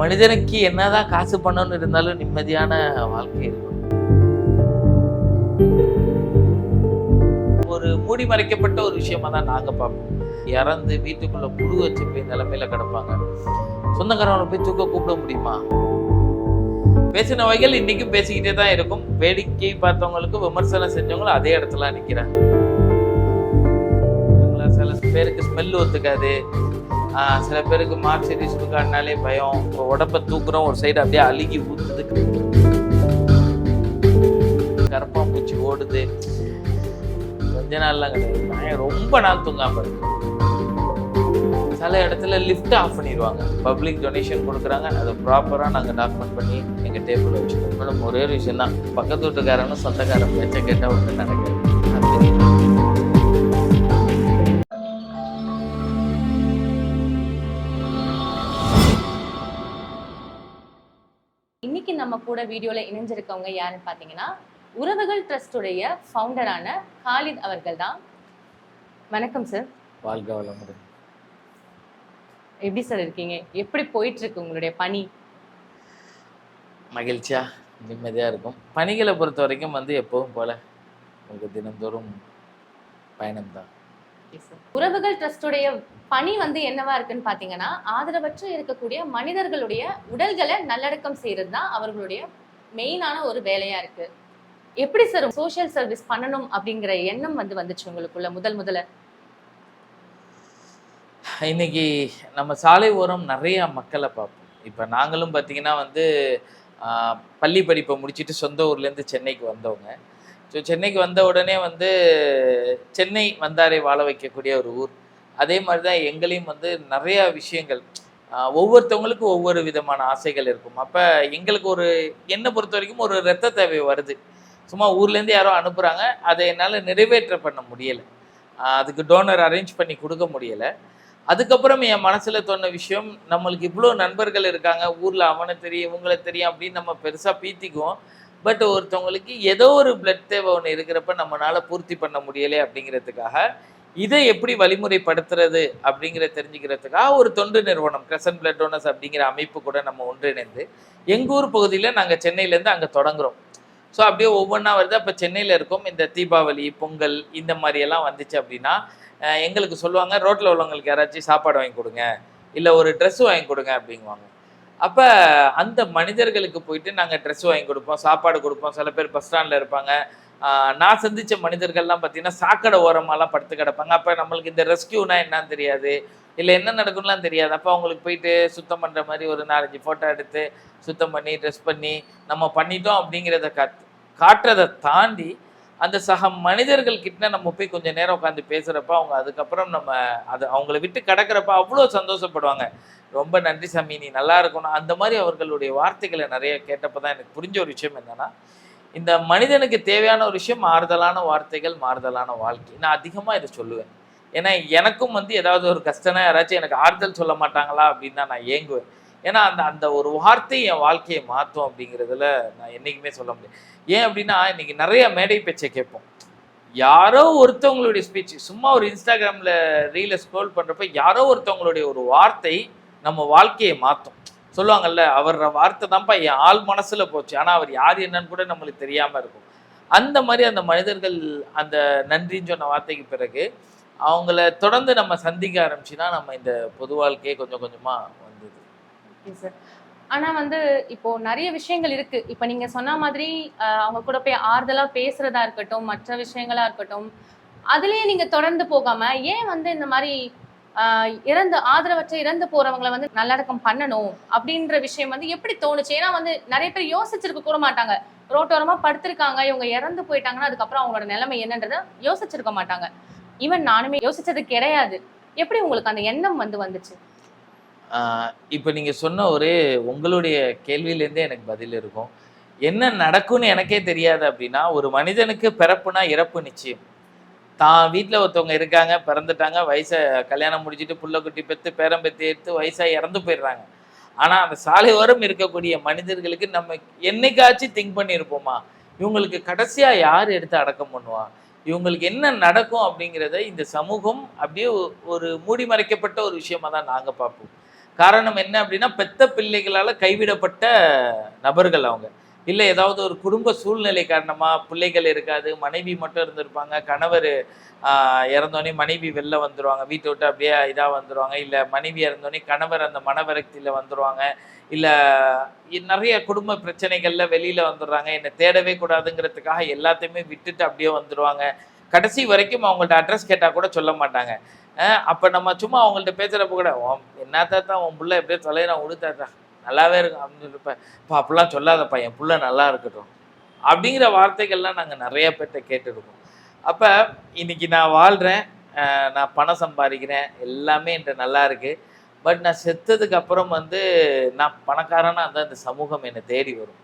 மனிதனுக்கு என்னதான் காசு பண்ணணும்னு இருந்தாலும் நிம்மதியான வாழ்க்கை இருக்கும். ஒரு மூடி மறைக்கப்பட்ட ஒரு விஷயமா தான் நாங்க பார்ப்போம். இறந்து வீட்டுக்குள்ள புழு வச்சு போய் நிலைமையில கிடப்பாங்க. சொந்தக்காரங்களை போய் தூக்க கூப்பிட முடியுமா? பேசின வகைகள் இன்னைக்கும் பேசிக்கிட்டே தான் இருக்கும். வேடிக்கை பார்த்தவங்களுக்கு விமர்சனம் செஞ்சவங்களும் அதே இடத்துல நிற்கிறாங்க. சில பேருக்கு ஸ்மெல் ஒத்துக்காது, சில பேருக்கு மார்க்சிடிஸ் சுடுகாடுனாலே பயம். உடம்ப தூக்குறோம், ஒரு சைடு அப்படியே அழுகி ஊத்துது, கரப்பாம்பூச்சி ஓடுது. கொஞ்ச நாள்லாம் கிடையாது, நான் ரொம்ப நாள் தூங்காம இருக்கு. சில இடத்துல லிஃப்ட் ஆஃப் பண்ணிடுவாங்க, பப்ளிக் டொனேஷன் கொடுக்குறாங்க, அதை ப்ராப்பராக நாங்கள் டாக்குமெண்ட் பண்ணி எங்கள் டேபிள் வச்சுக்கோம். மேடம் ஒரே ஒரு விஷயம் தான், பக்கத்து வீட்டுக்காரனும் சொந்தக்காரன் பேச்சை கேட்டால் ஒன்று நடக்காது. இன்னைக்கு நம்ம கூட வீடியோல இணைஞ்சிருக்கவங்க யாருன்னு பாத்தீங்கன்னா, உறவுகள் ட்ரஸ்டுடைய ஃபவுண்டரான காலித் அவர்கள் தான். வணக்கம் சார். வாழ்க வளமுடன். எப்படி சார் இருக்கீங்க? எப்படி போயிட்டு இருக்கு உங்களுடைய பணி? மகிழ்ச்சியா நிம்மதியாக இருக்கும். பணிகளை பொறுத்த வரைக்கும் எப்பவும் போல உங்களுக்கு தினந்தோறும் பயணம் தான். உறவுகள் ட்ரஸ்டுடைய பணி என்னவா இருக்குன்னு பாத்தீங்கன்னா, ஆதரவற்று இருக்கக்கூடிய மனிதர்களுடைய உடல்களை நல்லடக்கம் செய்யறது தான் அவர்களுடைய மெயினான ஒரு வேலையா இருக்கு. எப்படி சார் சோஷியல் சர்வீஸ் பண்ணணும் அப்படிங்கிற எண்ணம் வந்துச்சு உங்களுக்குள்ள முதல்ல? இன்னைக்கு நம்ம சாலை ஓரம் நிறைய மக்களை பார்ப்போம். இப்போ நாங்களும் பார்த்தீங்கன்னா பள்ளி படிப்பை முடிச்சுட்டு சொந்த ஊர்லேருந்து சென்னைக்கு வந்தவங்க. ஸோ சென்னைக்கு வந்த உடனே சென்னை வந்தாரை வாழ வைக்கக்கூடிய ஒரு ஊர். அதே மாதிரி தான் எங்களையும் நிறையா விஷயங்கள், ஒவ்வொருத்தவங்களுக்கும் ஒவ்வொரு விதமான ஆசைகள் இருக்கும். அப்போ எங்களுக்கு என்னை பொறுத்த வரைக்கும் ஒரு இரத்த தேவை வருது. சும்மா ஊர்லேருந்து யாரோ அனுப்புகிறாங்க, அதை என்னால் நிறைவேற்ற பண்ண முடியலை, அதுக்கு டோனர் அரேஞ்ச் பண்ணி கொடுக்க முடியலை. அதுக்கப்புறம் என் மனசில் தோணுன விஷயம், நம்மளுக்கு இவ்வளோ நண்பர்கள் இருக்காங்க, ஊரில் அவனை தெரியும் இவங்களை தெரியும் அப்படின்னு நம்ம பெருசாக பீத்திக்குவோம். பட் ஒருத்தவங்களுக்கு ஏதோ ஒரு பிளட் தேவை ஒன்று இருக்கிறப்ப நம்மளால் பூர்த்தி பண்ண முடியலை. அப்படிங்கிறதுக்காக இதை எப்படி வழிமுறைப்படுத்துறது அப்படிங்கிற தெரிஞ்சுக்கிறதுக்காக ஒரு தொண்டு நிறுவனம் கிரசன்ட் பிளட் டோனர்ஸ் அப்படிங்கிற அமைப்பு கூட நம்ம ஒன்றிணைந்து எங்கள் ஊர் பகுதியில் நாங்கள் சென்னையிலேருந்து அங்கே தொடங்குகிறோம். ஸோ அப்படியே ஒவ்வொன்றா வருது. அப்போ சென்னையில் இருக்கோம். இந்த தீபாவளி, பொங்கல் இந்த மாதிரியெல்லாம் வந்துச்சு அப்படின்னா எங்களுக்கு சொல்லுவாங்க, ரோட்டில் உள்ளவங்களுக்கு யாராச்சும் சாப்பாடு வாங்கி கொடுங்க, இல்லை ஒரு ட்ரெஸ்ஸு வாங்கி கொடுங்க அப்படிங்குவாங்க. அப்போ அந்த மனிதர்களுக்கு போயிட்டு நாங்கள் ட்ரெஸ் வாங்கி கொடுப்போம், சாப்பாடு கொடுப்போம். சில பேர் பஸ் ஸ்டாண்டில் இருப்பாங்க. நான் சந்தித்த மனிதர்கள்லாம் பார்த்தீங்கன்னா சாக்கடை ஓரமாலாம் படுத்து கிடப்பாங்க. அப்போ நம்மளுக்கு இந்த ரெஸ்கியூனா என்னன்னு தெரியாது, இல்லை என்ன நடக்கும்லாம் தெரியாது. அப்போ அவங்களுக்கு போயிட்டு சுத்தம் பண்ணுற மாதிரி ஒரு 4-5 ஃபோட்டோ எடுத்து சுத்தம் பண்ணி ட்ரெஸ் பண்ணி நம்ம பண்ணிட்டோம் அப்படிங்கிறத காட்டுறதை தாண்டி அந்த சக மனிதர்கள் கிட்ட நம்ம போய் கொஞ்சம் நேரம் உட்காந்து பேசுகிறப்ப அவங்க அதுக்கப்புறம் நம்ம அவங்கள விட்டு கிடக்கிறப்ப அவ்வளோ சந்தோஷப்படுவாங்க. ரொம்ப நன்றி சாமி, நீ நல்லா இருக்கணும். அந்த மாதிரி அவர்களுடைய வார்த்தைகளை நிறைய கேட்டப்போ தான் எனக்கு புரிஞ்ச ஒரு விஷயம் என்னன்னா, இந்த மனிதனுக்கு தேவையான ஒரு விஷயம் மாறுதலான வார்த்தைகள், மாறுதலான வாழ்க்கை. நான் அதிகமாக இதை சொல்லுவேன். ஏன்னா எனக்கும் ஏதாவது ஒரு கஷ்டம்னா யாராச்சும் எனக்கு ஆறுதல் சொல்ல மாட்டாங்களா அப்படின்னு தான் நான் ஏங்குவேன். ஏன்னா அந்த ஒரு வார்த்தை என் வாழ்க்கையை மாற்றும் அப்படிங்கிறதுல நான் என்றைக்குமே சொல்ல முடியும். ஏன் அப்படின்னா, இன்னைக்கு நிறைய மேடை பேச்சை கேட்போம். யாரோ ஒருத்தவங்களுடைய ஸ்பீச், சும்மா ஒரு இன்ஸ்டாகிராமில் ரீலை ஸ்க்ரோல் பண்ணுறப்ப யாரோ ஒருத்தவங்களுடைய ஒரு வார்த்தை நம்ம வாழ்க்கையை மாற்றும். சொல்லுவாங்கல்ல, அவர் வார்த்தை தான்ப்பா என் ஆள் மனசில் போச்சு, ஆனால் அவர் யார் என்னன்னு கூட நம்மளுக்கு தெரியாமல் இருக்கும். அந்த மாதிரி அந்த மனிதர்கள் அந்த நன்றின்னு சொன்ன வார்த்தைக்கு பிறகு அவங்கள தொடர்ந்து நம்ம சந்திக்க ஆரம்பிச்சுன்னா நம்ம இந்த பொது வாழ்க்கையே கொஞ்சம் கொஞ்சமாக வந்தது. Okay sir. ஆனால் இப்போ நிறைய விஷயங்கள் இருக்கு. இப்போ நீங்க சொன்ன மாதிரி அவங்க கூட போய் ஆறுதலா பேசுறதா இருக்கட்டும், மற்ற விஷயங்களா இருக்கட்டும், அதுலயே நீங்க தொடர்ந்து போகாம ஏன் இந்த மாதிரி ஆதரவற்ற இறந்து போறவங்களை நல்லடக்கம் பண்ணணும் அப்படின்ற விஷயம் எப்படி தோணுச்சு? ஏன்னா நிறைய பேர் யோசிச்சிருக்க கூட மாட்டாங்க. ரோட்டோரமா படுத்திருக்காங்க, இவங்க இறந்து போயிட்டாங்கன்னா அதுக்கப்புறம் அவங்களோட நிலைமை என்னன்றத யோசிச்சிருக்க மாட்டாங்க. ஈவன் நானுமே யோசிச்சது கிடையாது. எப்படி உங்களுக்கு அந்த எண்ணம் வந்துச்சு? இப்போ நீங்கள் சொன்ன உங்களுடைய கேள்வியிலேருந்தே எனக்கு பதில் இருக்கும். என்ன நடக்கும்னு எனக்கே தெரியாது அப்படின்னா, ஒரு மனிதனுக்கு பிறப்புனா இறப்பு நிச்சயம். தான் வீட்டில் ஒருத்தவங்க இருக்காங்க, பிறந்துட்டாங்க, வயசை கல்யாணம் முடிச்சுட்டு புள்ள குட்டி பெற்று பேரம்பெத்தி எடுத்து வயசாக இறந்து போயிடுறாங்க. ஆனால் அந்த சாலை ஓரம் இருக்கக்கூடிய மனிதர்களுக்கு நம்ம என்னைக்காச்சும் திங்க் பண்ணியிருப்போமா, இவங்களுக்கு கடைசியாக யார் எடுத்து அடக்கம் பண்ணுவா, இவங்களுக்கு என்ன நடக்கும் அப்படிங்கிறத இந்த சமூகம் அப்படியே ஒரு மூடி மறைக்கப்பட்ட ஒரு விஷயமா தான் நாங்கள் பார்ப்போம். காரணம் என்ன அப்படின்னா, பெத்த பிள்ளைகளால கைவிடப்பட்ட நபர்கள் அவங்க. இல்ல ஏதாவது ஒரு குடும்ப சூழ்நிலை காரணமா பிள்ளைகள் இருக்காது, மனைவி மட்டும் இருந்திருப்பாங்க. கணவர் இறந்தோடனே மனைவி வெளில வந்துருவாங்க. வீட்ட விட்டு அப்படியே இதா வந்துருவாங்க. இல்ல மனைவி இறந்தோடனே கணவர் அந்த மனவிரக்தியில வந்துருவாங்க. இல்ல நெறைய குடும்ப பிரச்சனைகள்ல வெளியில வந்துடுறாங்க. என்ன தேடவே கூடாதுங்கிறதுக்காக எல்லாத்தையுமே விட்டுட்டு அப்படியே வந்துருவாங்க. கடைசி வரைக்கும் அவங்கள்ட்ட அட்ரஸ் கேட்டா கூட சொல்ல மாட்டாங்க. அப்ப நம்ம சும்மா அவங்கள்ட்ட பேசுறப்ப கூட, "என்ன தாத்தா உன் புள்ள எப்படியோ தொலைறான் விடு தாத்தா. நல்லாவே இருக்கும்." அப்படின்னு சொல்லிருப்பேன். "அப்பா அப்படிலாம் சொல்லாதப்பா, என் புள்ள நல்லா இருக்கட்டும்." அப்படிங்கிற வார்த்தைகள்லாம் நாங்க நெறைய பேர்ட்ட கேட்டுருக்கோம். அப்ப இன்னைக்கு நான் வாழ்றேன். நான் பணம் சம்பாதிக்கிறேன். எல்லாமே என்ட்ட நல்லா இருக்கு. பட் நான் செத்ததுக்கு அப்புறம் வந்து நான் பணக்காரனா இருந்தா இந்த சமூகம் என்ன தேடி வரும்.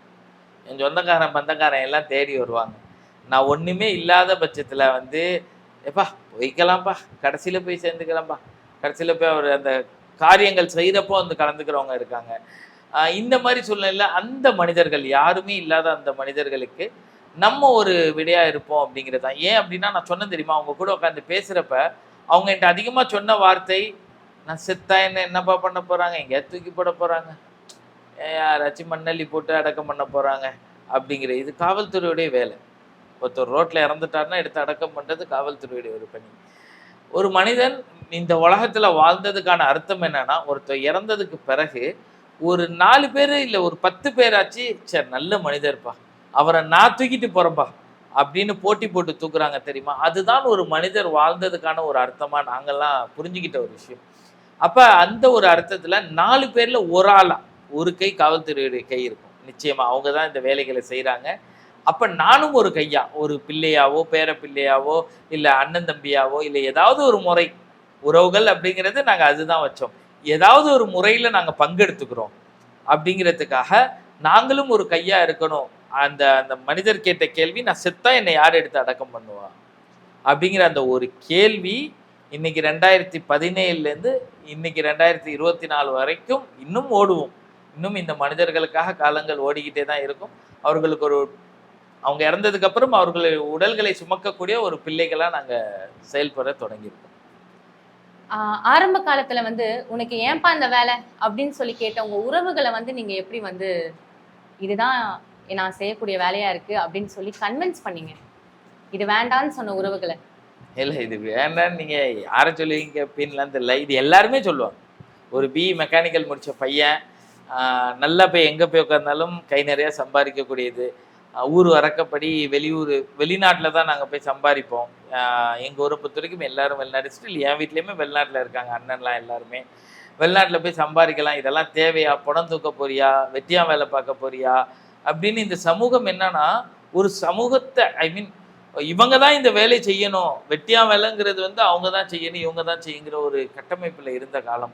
என் சொந்தக்காரன், பந்தக்காரன் எல்லாம் தேடி வருவாங்க. நான் ஒண்ணுமே இல்லாத பட்சத்துல வந்து, "எப்பா போய்க்கலாம்ப்பா. கடைசியில போய் சேர்ந்துக்கலாம்ப்பா." கடைசியில போய் அவர் அந்த காரியங்கள் செய்றப்போ வந்து கலந்துக்கிறவங்க இருக்காங்க. இந்த மாரி சூழ்நிலையில அந்த மனிதர்கள் யாருமே இல்லாத அந்த மனிதர்களுக்கு நம்ம ஒரு விடையா இருப்போம் அப்படிங்கிறது தான். ஏன் அப்படின்னா நான் சொன்னேன் தெரியுமா? அவங்க கூட உட்காந்து பேசுறப்ப, அவங்க என்ட்ட அதிகமா சொன்ன வார்த்தை, "நான் செத்தா என்ன என்னப்பா பண்ண போறாங்க? எங்கேயாவது தூக்கி போட போறாங்க. யாராச்சும் மண்ணள்ளி போட்டு அடக்கம் பண்ண போறாங்க." அப்படிங்கிற இது காவல்துறையுடைய வேலை. ஒருத்தர் ரோட்ல இறந்துட்டாருன்னா எடுத்து அடக்கம் பண்றது காவல்துறையுடைய ஒரு பணி. ஒரு மனிதன் இந்த உலகத்துல வாழ்ந்ததுக்கான அர்த்தம் என்னன்னா, ஒருத்தர் இறந்ததுக்கு பிறகு ஒரு 4 பேரு இல்ல ஒரு 10 பேராச்சு, "ச்சே நல்ல மனிதர்ப்பா. அவர நான் தூக்கிட்டு போறேன்ப்பா." அப்படின்னு போட்டி போட்டு தூக்குறாங்க தெரியுமா? அதுதான் ஒரு மனிதர் வாழ்ந்ததுக்கான ஒரு அர்த்தமா நாங்கலாம் புரிஞ்சுகிட்ட ஒரு விஷயம். அப்ப அந்த ஒரு அர்த்தத்துல 4 பேர்ல ஒரு ஆளா, ஒரு கை காவல்துறையுடைய கை இருக்கும். நிச்சயமா. அவங்க தான் இந்த வேலைகள செய்றாங்க. அப்ப நானும் ஒரு கையா, ஒரு பிள்ளையாவோ, பேர பிள்ளையாவோ, இல்ல அண்ணன் தம்பியாவோ, இல்ல ஏதாவது ஒரு முறை, உறவுகள் அப்படிங்கிறது நாங்க அதுதான் வச்சோம். ஏதாவது ஒரு முறையில நாங்க பங்கெடுத்துக்கிறோம். அப்படிங்கிறதுக்காக நாங்களும் ஒரு கையா இருக்கணும். அந்த அந்த மனிதர் கேட்ட கேள்வி, "நான் செத்தா என்னை யார் எடுத்து அடக்கம் பண்ணுவா?" அப்படிங்கிற அந்த ஒரு கேள்வி இன்னைக்கு 2017லேருந்து இன்னைக்கு 2024 வரைக்கும் இன்னும் ஓடுவோம். இன்னும் இந்த மனிதர்களுக்காக காலங்கள் ஓடிக்கிட்டே தான் இருக்கும். அவர்களுக்கு ஒரு அவங்க இறந்ததுக்கு அப்புறம் அவர்கள் உடல்களை சுமக்கக்கூடிய ஒரு பிள்ளைகளா நாங்க செயல்பட தொடங்கியிருக்கோம். ஆரம்ப காலத்துல வந்து உனக்கு ஏன்பா இந்த வேலை அப்படின்னு சொல்லி கேட்ட உங்க உறவுகளை வந்து நீங்க எப்படி வந்து இதுதான் நான் செய்யக்கூடிய வேலையா இருக்கு அப்படின்னு சொல்லி கன்வின்ஸ் பண்ணீங்க? இது வேண்டான்னு சொன்ன உறவுகளை. இல்ல இது வேண்டான்னு நீங்க யார சொல்லுவீங்க அப்படின்லாம் தெரியல. இது எல்லாருமே சொல்லுவாங்க. ஒரு மெக்கானிக்கல் முடிச்ச பையன், நல்லா போய் எங்க போய் உட்கார்ந்தாலும் கை நிறைய சம்பாதிக்கக்கூடியது. ஊர் வழக்கப்படி வெளிநாட்டில தான் நாங்க போய் சம்பாதிப்போம். எங்க ஊரை பொறுத்தவரைக்கும் எல்லாரும் வெளிநாடு, ஸ்டில் என் வீட்லயுமே வெளிநாட்டில இருக்காங்க அண்ணன்லாம் எல்லாருமே. வெளிநாட்டில போய் சம்பாதிக்கலாம். இதெல்லாம் தேவையா? பணம் தூக்க போறியா? வெட்டியா வேலை பார்க்க போறியா? அப்படின்னு இந்த சமூகம் என்னன்னா, ஒரு சமூகத்த ஐ மீன் இவங்க தான் இந்த வேலை செய்யணும். வெட்டியா வேலைங்கிறது வந்து அவங்க தான் செய்யணும், இவங்க தான் செய்யுங்கிற ஒரு கட்டமைப்புல இருந்த காலம்.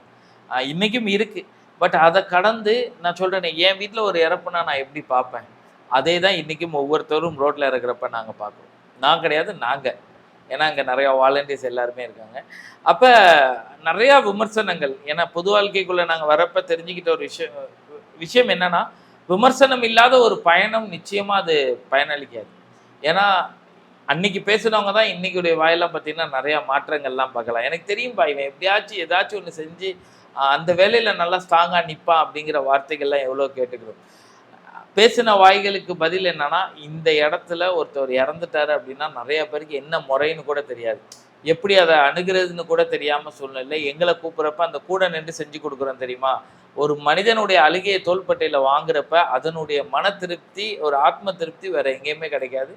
இன்னைக்கும் இருக்கு. பட் அத கடந்து நான் சொல்றேனே, என் வீட்ல ஒரு இறப்புனா நான் எப்படி பார்ப்பேன்? அதே தான் இன்னைக்கும் ஒவ்வொருத்தரும் ரோட்ல இருக்கிறப்ப நாங்க பார்க்குறோம். நான் கிடையாது, நாங்க. ஏன்னா அங்க நிறைய வாலண்டியர்ஸ் எல்லாருமே இருக்காங்க. அப்ப நிறைய விமர்சனங்கள். ஏன்னா பொது வாழ்க்கைக்குள்ள நாங்க வரப்ப தெரிஞ்சுக்கிட்ட ஒரு விஷயம் என்னன்னா, விமர்சனம் இல்லாத ஒரு பயணம் நிச்சயமா அது பயனளிக்காது. ஏன்னா அன்னைக்கு பேசுனவங்க தான் இன்னைக்குடைய வாயெல்லாம் பார்த்தீங்கன்னா நிறைய மாற்றங்கள்லாம் பார்க்கலாம். எனக்கு தெரியும்பா இவன் எப்படியாச்சும் ஏதாச்சும் ஒண்ணு செஞ்சு அந்த வேலையில நல்லா ஸ்ட்ராங்கா நிப்பான் அப்படிங்கிற வார்த்தைகள்லாம் எவ்வளோ கேட்டுக்கிறோம். பேசின வாய்களுக்கு பதில் என்னன்னா, இந்த இடத்துல ஒருத்தர் இறந்துட்டாரு அப்படின்னா நிறைய பேருக்கு என்ன முறைன்னு கூட தெரியாது. எப்படி அதை அணுகிறதுன்னு கூட தெரியாம சூழ்நிலை எங்களை கூப்பிட்றப்ப அந்த கூட நின்று செஞ்சு கொடுக்குறோம் தெரியுமா? ஒரு மனிதனுடைய அழுகையை தோள்பட்டையில வாங்குறப்ப அதனுடைய மன திருப்தி, ஒரு ஆத்ம திருப்தி வேற எங்கேயுமே கிடைக்காது.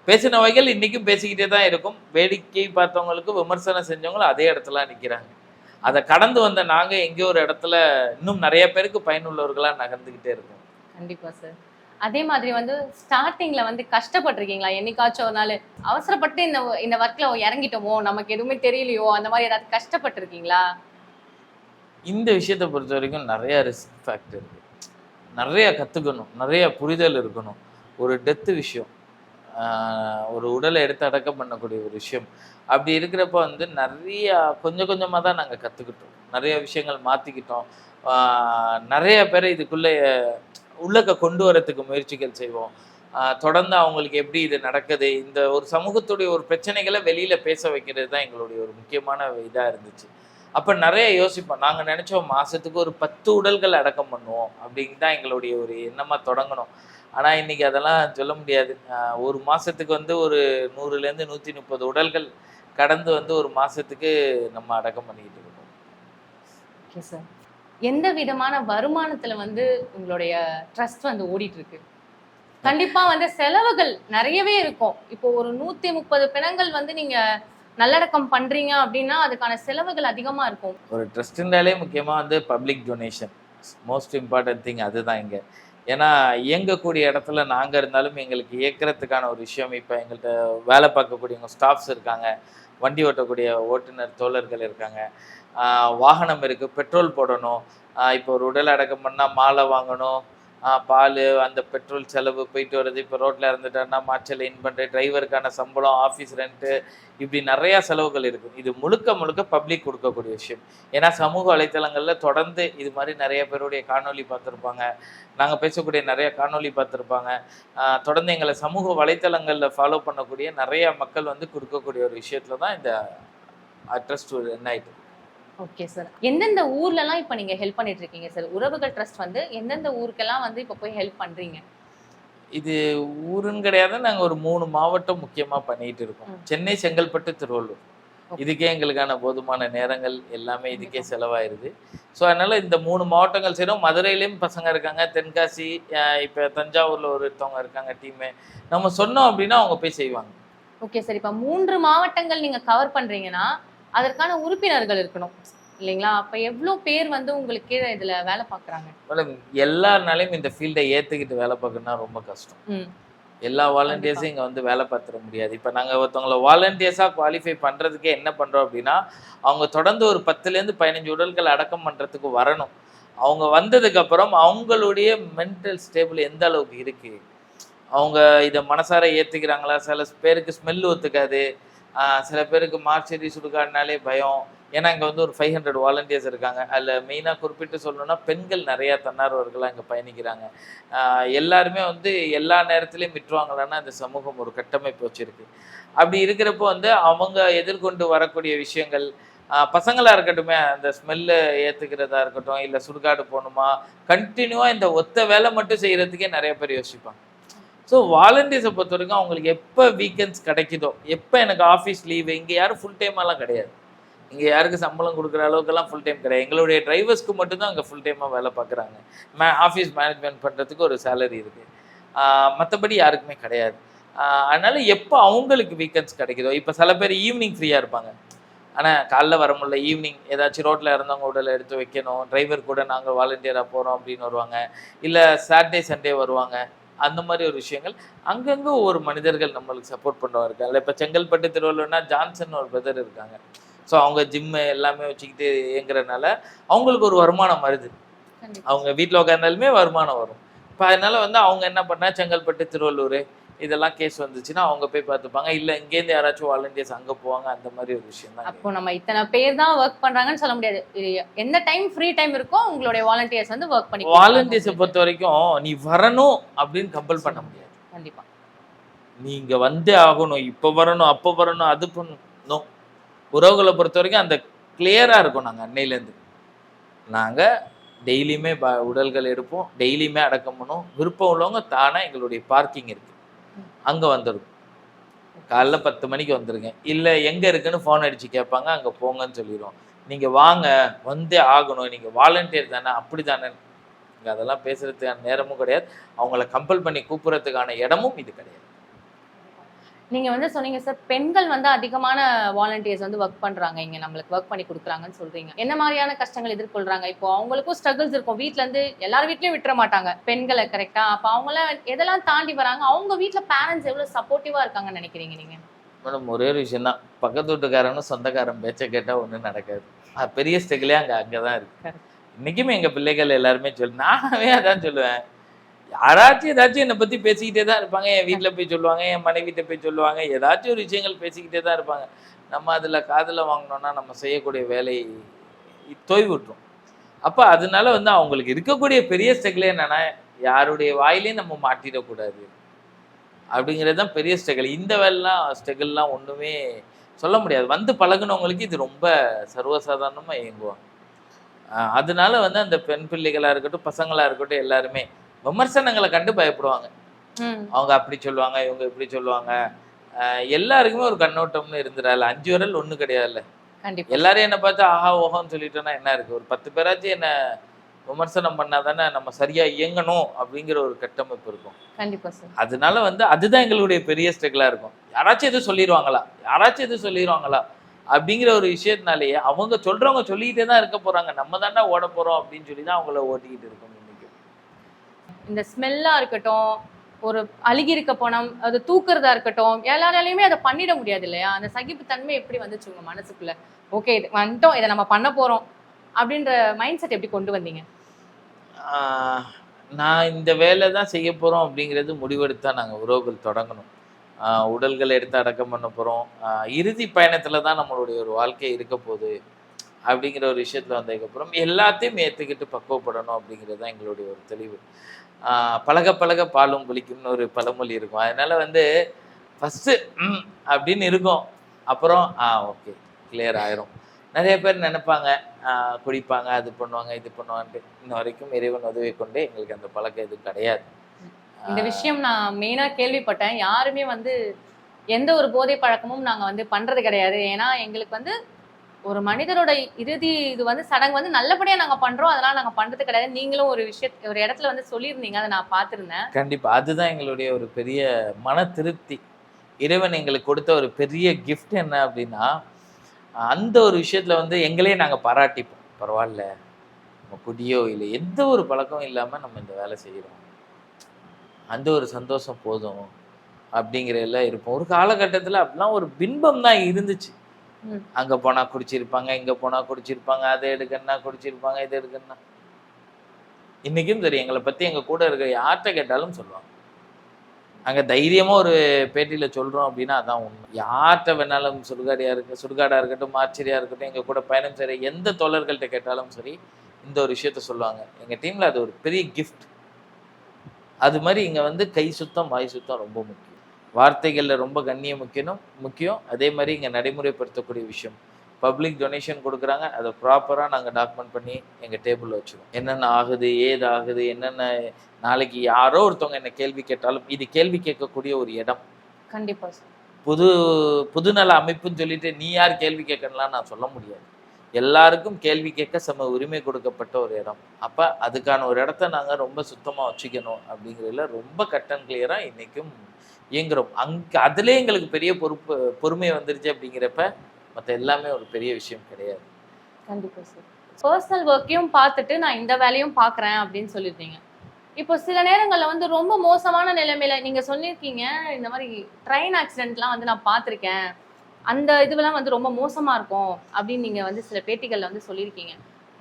பேசின வகைகள் இன்னைக்கும் பேசிக்கிட்டே தான் இருக்கும். வேடிக்கை பார்த்தவங்களுக்கு, விமர்சனம் செஞ்சவங்களும் அதே இடத்துல நிக்கிறாங்க. அதை கடந்து வந்த நாங்க எங்கேயோ ஒரு இடத்துல இன்னும் நிறைய பேருக்கு பயனுள்ளவர்களா நகர்ந்துகிட்டே இருக்கோம். கண்டிப்பா சார். அதே மாதிரி வந்து ஸ்டார்டிங்ல வந்து கஷ்டப்பட்டிருக்கீங்களா? என்னைக்காச்சும் ஒரு நாள் அவசரப்பட்டு இந்த இந்த ஒர்க்ல இறங்கிட்டோமோ, நமக்கு எதுவுமே தெரியலையோ, அந்த மாதிரி ஏதாவது கஷ்டப்பட்டிருக்கீங்களா? இந்த விஷயத்தை பொறுத்த வரைக்கும் நிறைய ரிஸ்க் ஃபேக்டர் இருக்கு. நிறைய கத்துக்கணும், நிறைய புரிதல் இருக்கணும். ஒரு டெத்து விஷயம், ஒரு உடலை எடுத்து அடக்கம் பண்ணக்கூடிய ஒரு விஷயம். அப்படி இருக்கிறப்ப வந்து நிறைய கொஞ்சம் கொஞ்சமாக தான் நாங்கள் கற்றுக்கிட்டோம். நிறைய விஷயங்கள் மாற்றிக்கிட்டோம். நிறைய பேரை இதுக்குள்ளே உள்ளக்க கொண்டு வரத்துக்கு முயற்சிகள் செய்வோம். தொடர்ந்து அவங்களுக்கு எப்படி இது நடக்குது, இந்த ஒரு சமூகத்துடைய ஒரு பிரச்சனைகளை வெளியில் பேச வைக்கிறது தான் எங்களுடைய ஒரு முக்கியமான இதாக இருந்துச்சு. அப்போ நிறைய யோசிப்போம். நாங்கள் நினச்சோம் மாதத்துக்கு ஒரு 10 உடல்கள் அடக்கம் பண்ணுவோம் அப்படின்னு தான் எங்களுடைய ஒரு எண்ணமாக தொடங்கணும். ஆனால் இன்னைக்கு அதெல்லாம் சொல்ல முடியாது. ஒரு மாதத்துக்கு வந்து ஒரு 100லேருந்து 130 உடல்கள் கடந்து வந்து ஒரு மாதத்துக்கு நம்ம அடக்கம் பண்ணிக்கிட்டு இருக்கோம். Okay sir. எந்த விதமான வருமானத்துல வந்து உங்களுடைய ட்ரஸ்ட் வந்து ஓடிட்டு இருக்கு? கண்டிப்பா வந்து செலவுகள் நிறையவே இருக்கும். இப்போ ஒரு 130 பிணங்கள் வந்து நீங்க நல்லடக்கம் பண்றீங்க அப்படின்னா அதுக்கான செலவுகள் அதிகமா இருக்கும். ஒரு ட்ரஸ்ட்டுனாலே முக்கியமாக வந்து public donation most important thing அதுதான் இங்கே. ஏன்னா இயங்கக்கூடிய இடத்துல நாங்கள் இருந்தாலும் எங்களுக்கு இயக்கிறதுக்கான ஒரு விஷயம். இப்போ எங்கள்கிட்ட வேலை பார்க்கக்கூடியவங்க ஸ்டாஃப்ஸ் இருக்காங்க, வண்டி ஓட்டக்கூடிய ஓட்டுநர் தோழர்கள் இருக்காங்க, வாகனம் இருக்குது, பெட்ரோல் போடணும், இப்போ ஒரு உடல் அடக்கம் பண்ணால் மாலை வாங்கணும், பால், அந்த பெட்ரோல் செலவு, போயிட்டு வருது. இப்போ ரோட்டில் இறந்துட்டாருன்னா மாற்றல் இன் பண்ணுற டிரைவருக்கான சம்பளம், ஆஃபீஸ் ரெண்ட்டு, இப்படி நிறையா செலவுகள் இருக்குது. இது முழுக்க முழுக்க பப்ளிக் கொடுக்கக்கூடிய விஷயம். ஏன்னா சமூக வலைத்தளங்களில் தொடர்ந்து இது மாதிரி நிறைய பேருடைய காணொலி பார்த்துருப்பாங்க, நாங்கள் பேசக்கூடிய நிறைய காணொலி பார்த்துருப்பாங்க. தொடர்ந்து எங்களை சமூக வலைத்தளங்களில் ஃபாலோ பண்ணக்கூடிய நிறைய மக்கள் வந்து கொடுக்கக்கூடிய ஒரு விஷயத்துல தான் இந்த ட்ரஸ்ட் என்ன ஆயிட்டு. Okay sir. எந்தெந்த ஊர்லலாம் இப்போ நீங்க ஹெல்ப் பண்ணிட்டு இருக்கீங்க சார்? உறவுகள் ட்ரஸ்ட் வந்து எந்தெந்த ஊருக்கெல்லாம் வந்து இப்போ போய் ஹெல்ப் பண்றீங்க? இது ஊருன்னு கிடையாது, நாங்கள் ஒரு 3 மாவட்டம் முக்கியமாக பண்ணிட்டு இருக்கோம். சென்னை, செங்கல்பட்டு, திருவள்ளூர். இதுக்கே எங்களுக்கான போதுமான நேரங்கள் எல்லாமே இதுக்கே செலவாயிருது. ஸோ அதனால் இந்த 3 மாவட்டங்கள் செய்கிறோம். மதுரையிலையும் பசங்க இருக்காங்க, தென்காசி, இப்போ தஞ்சாவூரில் ஒருத்தவங்க இருக்காங்க டீமு. நம்ம சொன்னோம் அப்படின்னா அவங்க போய் செய்வாங்க. Okay sir. இப்போ 3 மாவட்டங்கள் நீங்க கவர் பண்றீங்கன்னா அதற்கான உறுப்பினர்கள் இருக்கணும் இல்லைங்களா? அப்ப எவ்வளோ பேர் வந்து உங்களுக்கு கீழே இதுல வேலை பார்க்குறாங்க? மேடம், எல்லாருனாலையும் இந்த ஃபீல்டை ஏற்றுக்கிட்டு வேலை பார்க்கணும்னா ரொம்ப கஷ்டம். எல்லா வாலண்டியர்ஸும் இங்கே வந்து வேலை பார்த்துட முடியாது. இப்போ நாங்கள் ஒருத்தவங்களை வாலண்டியர்ஸாக குவாலிஃபை பண்ணுறதுக்கே என்ன பண்ணுறோம் அப்படின்னா, அவங்க தொடர்ந்து ஒரு 10லேருந்து 15 உடல்கள் அடக்கம் பண்ணுறதுக்கு வரணும். அவங்க வந்ததுக்கப்புறம் அவங்களுடைய மென்டல் ஸ்டேபிள் எந்த அளவுக்கு இருக்குது, அவங்க இதை மனசார ஏற்றுக்கிறாங்களா? சில பேருக்கு ஸ்மெல் ஒத்துக்காது, சில பேருக்கு மார்ச்சரி சுடுகாடுனாலே பயம். ஏன்னா இங்கே வந்து ஒரு 500 வாலண்டியர்ஸ் இருக்காங்க. அதில் மெயினாக குறிப்பிட்டு சொல்லணும்னா பெண்கள் நிறையா தன்னார்வர்களாக இங்கே பயணிக்கிறாங்க. எல்லாருமே வந்து எல்லா நேரத்துலையும் விட்டுருவாங்களான்னா அந்த சமூகம் ஒரு கட்டமைப்பு வச்சுருக்கு. அப்படி இருக்கிறப்போ வந்து அவங்க எதிர்கொண்டு வரக்கூடிய விஷயங்கள், பசங்களாக இருக்கட்டுமே, அந்த ஸ்மெல்லு ஏற்றுக்கிறதா இருக்கட்டும், இல்லை சுடுகாடு போகணுமா, கண்டினியூவாக இந்த ஒத்த வேலை மட்டும் செய்கிறதுக்கே நிறைய பேர் யோசிப்பாங்க. ஸோ வாலண்டியர்ஸை பொறுத்த வரைக்கும் அவங்களுக்கு எப்போ வீக்கெண்ட்ஸ் கிடைக்குதோ, எப்போ எனக்கு ஆஃபீஸ் லீவு, இங்கே யாரும் ஃபுல் டைமெல்லாம் கிடையாது. இங்கே யாருக்கு சம்பளம் கொடுக்குற அளவுக்குலாம் ஃபுல் டைம் கிடையாது. எங்களுடைய டிரைவர்ஸ்க்கு மட்டும்தான் அங்கே ஃபுல் டைமாக வேலை பார்க்குறாங்க. ஆஃபீஸ் மேனேஜ்மெண்ட் பண்ணுறதுக்கு ஒரு சேலரி இருக்குது, மற்றபடி யாருக்குமே கிடையாது. அதனால் எப்போ அவங்களுக்கு வீக்கெண்ட்ஸ் கிடைக்குதோ, இப்போ சில பேர் ஈவினிங் ஃப்ரீயாக இருப்பாங்க, ஆனால் காலைல வர முடியல, ஈவினிங் ஏதாச்சும் ரோட்டில் இறந்தவங்க உடலை எடுத்து வைக்கணும், டிரைவர் கூட நாங்கள் வாலண்டியராக போகிறோம் அப்படின்னு வருவாங்க, இல்லை சாட்டர்டே சண்டே வருவாங்க. அந்த மாதிரி ஒரு விஷயங்கள் அங்கங்கே ஒவ்வொரு மனிதர்கள் நம்மளுக்கு சப்போர்ட் பண்ணுறவங்க இருக்காங்க. இப்போ செங்கல்பட்டு, திருவள்ளூர்னா ஜான்சன் ஒரு பிரதர் இருக்காங்க. ஸோ அவங்க ஜிம்மு எல்லாமே வச்சுக்கிட்டு இயங்குறதுனால அவங்களுக்கு ஒரு வருமானம் வருது. அவங்க வீட்டில் உட்காந்தாலுமே வருமானம் வரும். இப்போ அதனால வந்து அவங்க என்ன பண்ணால் செங்கல்பட்டு, திருவள்ளூர் இதெல்லாம் கேஸ் வந்துச்சுன்னா அவங்க போய் பார்த்துப்பாங்க, இல்லை இங்கேருந்து யாராச்சும் வாலண்டியர்ஸ் அங்கே போவாங்க. அந்த மாதிரி ஒரு விஷயம் தான். அப்போ நம்ம இத்தனை பேர் தான் ஒர்க் பண்ணுறாங்கன்னு சொல்ல முடியாது. எந்த டைம் ஃப்ரீ டைம் இருக்கோ உங்களுடைய வாலண்டியர்ஸ் வந்து ஒர்க் பண்ணி. வாலண்டியர்ஸை பொறுத்த வரைக்கும் நீ வரணும் அப்படின்னு கம்பல் பண்ண முடியாது. கண்டிப்பாக நீங்க வந்தே ஆகணும், இப்போ வரணும், அப்போ வரணும், அது பண்ணணும். உறவுகளை பொறுத்த வரைக்கும் அந்த கிளியராக இருக்கும். நாங்கள் அன்னையிலேருந்து நாங்கள் டெய்லியுமே உடல்கள் எடுப்போம், டெய்லியுமே அடக்கம் பண்ணுவோம். விருப்பம் உள்ளவங்க தானே எங்களுடைய பார்க்கிங் இருக்குது, அங்கே வந்துடும். காலைல 10 மணிக்கு வந்துடுங்க, இல்லை எங்கே இருக்குன்னு ஃபோன் அடித்து கேட்பாங்க, அங்கே போங்கன்னு சொல்லிடுவோம். நீங்கள் வாங்க, வந்தே ஆகணும், நீங்கள் வாலண்டியர் தானே, அப்படி தானே. இங்கே அதெல்லாம் பேசுகிறதுக்கான நேரமும் கிடையாது, அவங்கள கம்பல் பண்ணி கூப்பிட்றதுக்கான இடமும் இது கிடையாது. நீங்க வந்து சொன்னீங்க சார், பெண்கள் வந்து அதிகமான வாலண்டியர்ஸ் வந்து ஒர்க் பண்றாங்க, இங்க நம்மளுக்கு ஒர்க் பண்ணி கொடுக்குறாங்கன்னு சொல்றீங்க. என்ன மாதிரியான கஷ்டங்கள் எதிர்கொள்றாங்க? இப்போ அவங்களுக்கும் ஸ்ட்ரகிள்ஸ் இருக்கும், வீட்ல இருந்து எல்லார் வீட்லயும் விட்டுற மாட்டாங்க பெண்களை, கரெக்டா? அப்ப அவங்கள எதெல்லாம் தாண்டி வராங்க? அவங்க வீட்ல பேரண்ட்ஸ் எவ்வளவு சப்போர்ட்டிவா இருக்காங்கன்னு நினைக்கிறீங்க நீங்க? மேடம், ஒரே ஒரு விஷயம் தான், பக்கத்து வீட்டுக்காரனும் சொந்தக்காரன் பேச்சை கேட்டால் ஒன்றும் நடக்காது. பெரிய ஸ்ட்ரகிளே அங்கே தான் இருக்கு. இன்னைக்குமே எங்கள் பிள்ளைகள் எல்லாருமே நானாவே அதான் சொல்லுவேன், யாராச்சும் ஏதாச்சும் என்னை பற்றி பேசிக்கிட்டே தான் இருப்பாங்க. என் வீட்டில் போய் சொல்லுவாங்க, என் மனைவிட்ட போய் சொல்லுவாங்க, ஏதாச்சும் ஒரு விஷயங்கள் பேசிக்கிட்டே தான் இருப்பாங்க. நம்ம அதில் காதில் வாங்கினோன்னா நம்ம செய்யக்கூடிய வேலை தொய்வு விட்டுரும். அப்போ அதனால வந்து அவங்களுக்கு இருக்கக்கூடிய பெரிய ஸ்ட்ரகிளே என்னன்னா, யாருடைய வாயிலையும் நம்ம மாட்டிடக்கூடாது அப்படிங்கிறது தான் பெரிய ஸ்ட்ரகிள். இந்த வேலைலாம் ஸ்ட்ரகிள்லாம் ஒன்றுமே சொல்ல முடியாது. வந்து பழகுனவங்களுக்கு இது ரொம்ப சர்வசாதாரணமா இயங்குவாங்க. அதனால வந்து அந்த பெண் பிள்ளைகளா இருக்கட்டும், பசங்களா இருக்கட்டும் எல்லாருமே விமர்சனங்கள கண்டு பயப்படுவாங்க. ம். அவங்க அப்படி சொல்லுவாங்க, இவங்க இப்படி சொல்லுவாங்க. எல்லாருக்குமே ஒரு கண்ணோட்டம்னு இருந்துறாதுல. 5 விரல் ஒண்ணு கிடையாதுல்ல. கண்டிப்பா சார். எல்லாரும் என்ன பார்த்து ஆஹா, ஓஹோன்னு சொல்லிட்டோம்னா என்ன இருக்கு? ஒரு 10 பேராச்சும் என்ன விமர்சனம் பண்ணா தானே நம்ம சரியா இயங்கணும் அப்படிங்கிற ஒரு கட்டமைப்பு இருக்கும். கண்டிப்பா சார். அதனால வந்து அதுதான் எங்களுடைய பெரிய ஸ்ட்ரகிளா இருக்கும். யாராச்சும் எதுவும் சொல்லிருவாங்களா? யாராச்சும் எதுவும் சொல்லிருவாங்களா? அப்படிங்கிற ஒரு விஷயத்தினாலேயே அவங்க சொல்றவங்க சொல்லிக்கிட்டே தான் இருக்க போறாங்க. நம்ம தான்டா ஓடப் போறோம் அப்படின்னு சொல்லி தான் அவங்கள ஓட்டிக்கிட்டு இருக்கோம் இன்னைக்கு. இந்த ஸ்மெல்லா இருக்கட்டும், ஒரு அழுகியிருக்க பணம், அது தூக்குறதா இருக்கட்டும், எல்லாராலயுமே அத பண்ணிட முடியாது இல்லையா? அந்த சகிப்புத்தன்மை எப்படி வந்துச்சு உங்க மனசுக்குள்ள? ஓகே இது வந்துட்டோம், இத நம்ம பண்ண போறோம். அப்படின்ற மைண்ட் செட் எப்படி கொண்டு வந்தீங்க? ஆ நான் இந்த வேலை தான் செய்ய போறோம் அப்படிங்கிறது முடிவெடுத்தா நாங்க உறவுகள் தொடங்கணும். உடல்கள எடுத்து அடக்கம் பண்ண போறோம். இறுதி பயணத்துல தான் நம்மளுடைய ஒரு வாழ்க்கை இருக்க போது. அப்படிங்கிற ஒரு விஷயத்துல வந்ததுக்கப்புறம் எல்லாத்தையும் ஏத்துக்கிட்டு பக்குவப்படணும் அப்படிங்கிறது தான் எங்களுடைய ஒரு தெளிவு. பழக பழக பாலும் புளிக்கும்னு ஒரு பழமொழி இருக்கும். அதனால வந்து ஃபர்ஸ்ட்டு அப்படின்னு இருக்கும். அப்புறம் ஓகே கிளியர் ஆயிரும். நெறைய பேர் நெனைப்பாங்க, குடிப்பாங்க, அது பண்ணுவாங்க, இது பண்ணுவான்ட்டு. இன்ன வரைக்கும் இறைவன் உதவி கொண்டு எங்களுக்கு அந்த பழக்கம் எதுவும் கிடையாது. ஆ இந்த விஷயம் நான் மெயினா கேள்விப்பட்டேன். யாருமே வந்து எந்த ஒரு போதை பழக்கமும் நாங்க வந்து பண்றது கிடையாது. ஏன்னா எங்களுக்கு வந்து ஒரு மனிதரோட இறுதி இது வந்து சடங்கு வந்து நல்லபடியா நாங்க பண்றோம். அதனால நாங்க பண்றது கிடையாது. நீங்களும் ஒரு இடத்துல வந்து சொல்லியிருந்தீங்க. அத நான் பார்த்திருந்தேன். கண்டிப்பா. அதுதான் எங்களுடைய ஒரு பெரிய மன திருப்தி. இறைவன் எங்களுக்கு கொடுத்த ஒரு பெரிய கிஃப்ட் என்ன அப்படின்னா, அந்த ஒரு விஷயத்துல வந்து எங்களையே நாங்க பாராட்டிப்போம். பரவால்ல. நம்ம குடியோ இல்ல எந்த ஒரு பழக்கமும் இல்லாம நம்ம இந்த வேலை செய்றோம். அந்த ஒரு சந்தோஷம் போதும். அப்படிங்கிறதுல இருப்போம். ஒரு காலகட்டத்துல அப்படிலாம் ஒரு பின்பம் தான் இருந்துச்சு. ம். அங்க போனா குடிச்சிருப்பாங்க, இங்க போனா குடிச்சிருப்பாங்க, அத எடுக்கன்னா குடிச்சிருப்பாங்க, இத எடுக்கன்னா. இன்னைக்கும் சரி எங்கள பத்தி எங்க கூட இருக்கிற யார்ட்ட கேட்டாலும் சொல்லுவாங்க. நாங்க தைரியமா ஒரு பேட்டியில சொல்றோம் அப்படின்னா அதான் உண்மை. யார்ட்ட வேணாலும் சுடுகாடா இருக்கட்டும், மார்ச்சரியா இருக்கட்டும், எங்க கூட பயணம் செய்ற எந்த தோழர்கள்ட்ட கேட்டாலும் சரி, இந்த ஒரு விஷயத்த சொல்லுவாங்க. எங்க டீம்ல அது ஒரு பெரிய கிஃப்ட். அது மாரி இங்க வந்து கை சுத்தம், வாய் சுத்தம் ரொம்ப முக்கியம். வார்த்தைகள்ல ரொம்ப கண்ணியம் முக்கியம். அதே மாரி இங்க நடைமுறைப்படுத்தக்கூடிய விஷயம். பப்ளிக் டொனேஷன் குடுக்குறாங்க. அத ப்ராப்பரா நாங்க டாக்குமெண்ட் பண்ணி எங்க டேபிள்ல வச்சுருவோம். என்னென்ன ஆகுது? ஏது ஆகுது? என்னென்ன நாளைக்கு யாரோ ஒருத்தவங்க என்ன கேள்வி கேட்டாலும், இது கேள்வி கேட்கக்கூடிய ஒரு இடம். கண்டிப்பா சார். புது புதுநல அமைப்புன்னு சொல்லிட்டு, நீ யார் கேள்வி கேட்கணும்லாம் நான் சொல்ல முடியாது. எல்லாருக்கும் கேள்வி கேட்க சம உரிமை கொடுக்கப்பட்ட ஒரு இடம். அப்ப அதுக்கான ஒரு இடத்த நாங்க ரொம்ப சுத்தமா வச்சுக்கணும் அப்படிங்கிறதுல ரொம்ப கட் அண்ட் கிளியரா இன்னைக்கும் இயங்குறோம். அதிலயே எங்களுக்கு பெரிய பொறுமை வந்துருச்சு அப்படிங்கிறப்ப, மத்த எல்லாமே ஒரு பெரிய விஷயம் கிடையாது. கண்டிப்பா சார். பர்சனல் ஒர்க்கையும் பார்த்துட்டு நான் இந்த வேலையும் பார்க்குறேன் அப்படின்னு சொல்லியிருந்தீங்க. இப்போ சில நேரங்கள்ல வந்து ரொம்ப மோசமான நிலைமையில நீங்க சொல்லியிருக்கீங்க, இந்த மாரி ட்ரெயின் ஆக்சிடென்ட்லாம் வந்து நான் பார்த்துருக்கேன். அந்த இதுவெல்லாம் வந்து ரொம்ப மோசமா இருக்கும் அப்படின்னு நீங்க வந்து சில பேட்டிகள்ல வந்து சொல்லியிருக்கீங்க.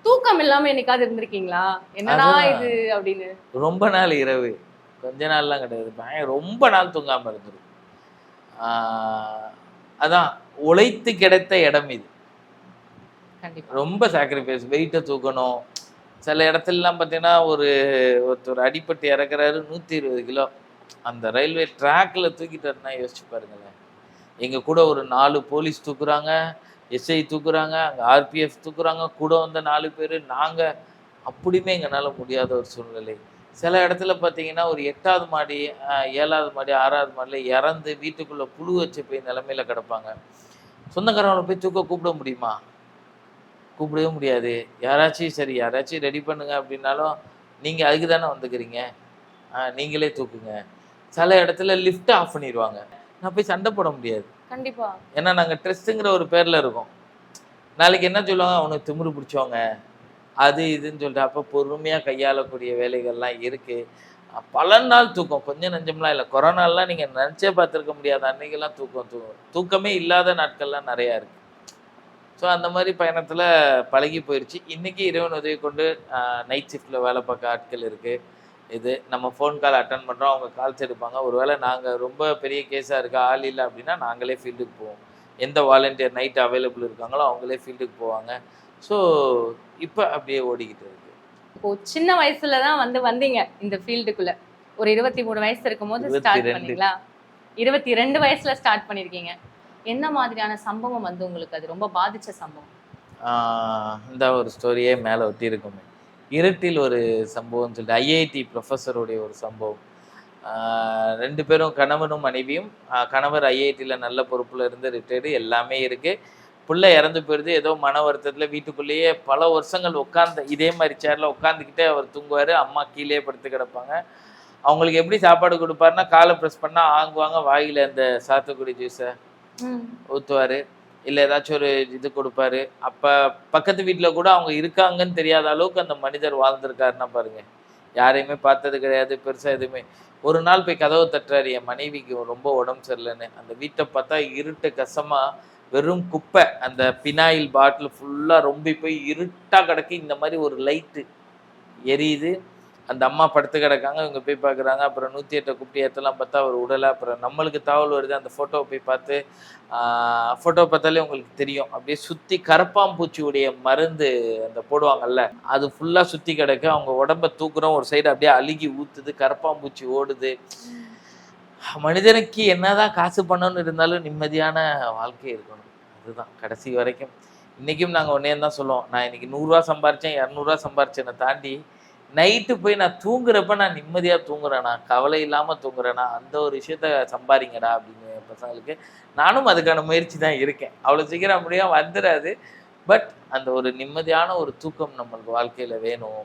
தூக்கம் இல்லாம என்னைக்காவது இருந்திருக்கீங்களா? என்னடா அதெல்லாம் இது அப்படின்னு? ரொம்ப நாள் இரவு. கொஞ்ச நாள்லாம் கிடையாது. ரொம்ப நாள் தூங்காம இருந்திருக்கும். ஆ அதான் உழைத்து கிடைத்த இடம் இது. கண்டிப்பா. ரொம்ப சாக்ரிஃபைஸ். வெயிட்ட தூக்கணும். சில இடத்துலலாம் பார்த்தீங்கன்னா, ஒருத்தர் அடிபட்டு இறக்குறாரு 120 கிலோ. அந்த ரயில்வே ட்ராக்ல தூக்கிட்டாருன்னா யோசிச்சு பாருங்களேன். எங்க கூட ஒரு 4 போலீஸ் தூக்குறாங்க, எஸ்ஐ தூக்குறாங்க, அங்க ஆர்பிஎஃப் தூக்குறாங்க, கூட வந்த 4 பேரு, நாங்க. அப்படியுமே எங்கனால முடியாத ஒரு சூழ்நிலை. சில இடத்துல பார்த்தீங்கன்னா, ஒரு 8வது மாடி, 7வது மாடி, 6வது மாடில இறந்து வீட்டுக்குள்ள புழு வச்சு போய் நிலைமையில கிடப்பாங்க. சொந்தக்காரங்கள போய் தூக்க கூப்பிட முடியுமா? கூப்பிடவே முடியாது. யாராச்சும் ரெடி பண்ணுங்க அப்படின்னாலும், நீங்க அதுக்கு தானே வந்துக்கிறீங்க. நீங்களே தூக்குங்க. சில இடத்துல லிஃப்ட் ஆஃப் பண்ணிருவாங்க. நான் போய் சண்டை போட முடியாது. கண்டிப்பா. ஏன்னா நாங்க ட்ரஸ்ட்ங்கிற ஒரு பேர்ல இருக்கோம். நாளைக்கு என்ன சொல்லுவாங்க, "அவனுக்கு திமிரு பிடிச்சவங்க." அது இதுன்னு சொல்லிட்டு அப்ப பொறுமையா கையாளக்கூடிய வேலைகள்லாம் இருக்கு. பல நாள் தூக்கம். கொஞ்சம் நஞ்சம்லாம் இல்ல. கொரோனாலாம் நீங்க நெனச்சே பார்த்துருக்க முடியாத அன்னைக்கெல்லாம் தூக்கமே இல்லாத நாட்கள்லாம் நெறையா இருக்கு. ஸோ அந்த மாரி பயணத்துல பழகி போயிருச்சு. இன்னைக்கு இறைவன் உதவி கொண்டு நைட் ஷிஃப்ட்ல வேலை பார்க்க ஆட்கள் இருக்கு. நம்ம ஃபோன் கால் அட்டெண்ட் பண்றோம். அவங்க கால்ஸ் எடுப்பாங்க. ஒருவேளை நாங்க ரொம்ப பெரிய கேஸா இருக்கு, ஆள் இல்ல அப்படின்னா நாங்களே ஃபீல்டுக்கு போவோம். எந்த வாலண்டியர் நைட் அவைலபிள் இருக்காங்களோ அவங்களே ஃபீல்டுக்கு போவாங்க. ஸோ இப்ப அப்படியே ஓடிக்கிட்டு இருக்கு. இப்போ சின்ன வயசுல தான் வந்து வந்தீங்க இந்த ஃபீல்டுக்குள்ள. ஒரு 23 வயசு இருக்கும்போது ஸ்டார்ட் 22. பண்ணீங்களா? 22 வயசுல ஸ்டார்ட் பண்ணியிருக்கீங்க. என்ன மாதிரியான சம்பவம் வந்து உங்களுக்கு அது ரொம்ப பாதிச்ச சம்பவம்? இந்த ஒரு ஸ்டோரியே மேலே ஒட்டியிருக்குமே. இருட்டில் ஒரு சம்பவம்னு சொல்லிட்டு ஐஐடி ப்ரொஃபஸருடைய ஒரு சம்பவம். 2 பேரும் கணவனும் மனைவியும். கணவர் ஐஐடில நல்ல பொறுப்புல இருந்து ரிட்டயர்டு எல்லாமே இருக்கு. புள்ள இறந்து போயிருது. ஏதோ மன வருத்தத்தில வீட்டுக்குள்ளேயே பல வருஷங்கள் உட்கார்ந்து இதே மாரி சேர்ல உட்காந்துக்கிட்டே அவர் தூங்குவாரு. அம்மா கீழயே படுத்து கிடப்பாங்க. அவங்களுக்கு எப்படி சாப்பாடு குடுப்பாருன்னா, கால பிரஸ் பண்ணா ஆங்குவாங்க. வாயில அந்த சாத்துக்குடி ஜூஸ ம். ஊத்துவாரு. இல்ல ஏதாச்சும் ஒரு இது குடுப்பாரு. அப்ப பக்கத்து வீட்ல கூட அவங்க இருக்காங்கன்னு தெரியாத அளவுக்கு அந்த மனிதர் வாழ்ந்திருக்காருன்னா பாருங்க. யாரையுமே பார்த்தது கிடையாது. பெருசா எதுவுமே. ஒரு நாள் போய் கதவ தட்டுறாரு என் மனைவிக்கு ரொம்ப உடம்பு சரியில்லன்னு. அந்த வீட்ட பார்த்தா இருட்டு கசமா வெறும் குப்பை. அந்த பினாயில் பாட்டில் ஃபுல்லா ரொம்பி போய் இருட்டா கிடக்கு. இந்த மாரி ஒரு லைட்டு எரியுது. அந்த அம்மா படுத்து கிடக்காங்க. இவங்க போய் பார்க்குறாங்க. அப்புறம் 108 கூப்பிட்டு ஏத்தலாம் பார்த்தா அவர் உடல. அப்புறம் நம்மளுக்கு தகவல் வருது. அந்த ஃபோட்டோவ போய் பார்த்து ஃபோட்டோ பார்த்தாலே உங்களுக்கு தெரியும். அப்படியே சுத்தி கரப்பான்பூச்சியுடைய மருந்து அந்த போடுவாங்கல்ல, அது ஃபுல்லா சுத்தி கிடக்கு. அவங்க உடம்ப தூக்குறோம். ஒரு சைடு அப்படியே அழுகி ஊத்துது. கரப்பான்பூச்சி ஓடுது. மனிதனுக்கு என்னதான் காசு பணம்னு இருந்தாலும் நிம்மதியான வாழ்க்கை இருக்கணும். அதுதான் கடைசி வரைக்கும். இன்னைக்கும் நாங்க ஒண்ணே தான் சொல்லுவோம். நான் இன்னைக்கு ரூ. 100 சம்பாரிச்சேன், ரூ. 200 சம்பாரிச்சேன தாண்டி, நைட்டு போய் நான் தூங்குறப்ப நான் நிம்மதியா தூங்குறேனா, கவலை இல்லாம தூங்குறேனா, அந்த ஒரு விஷயத்த சம்பாரிங்கடா அப்படின்னு என் பசங்களுக்கு. நானும் அதுக்கான முயற்சி தான் இருக்கேன். அவ்வளோ சீக்கிரம் அப்படியே வந்துராது. பட் அந்த ஒரு நிம்மதியான ஒரு தூக்கம் நம்மளுக்கு வாழ்க்கையில வேணும்.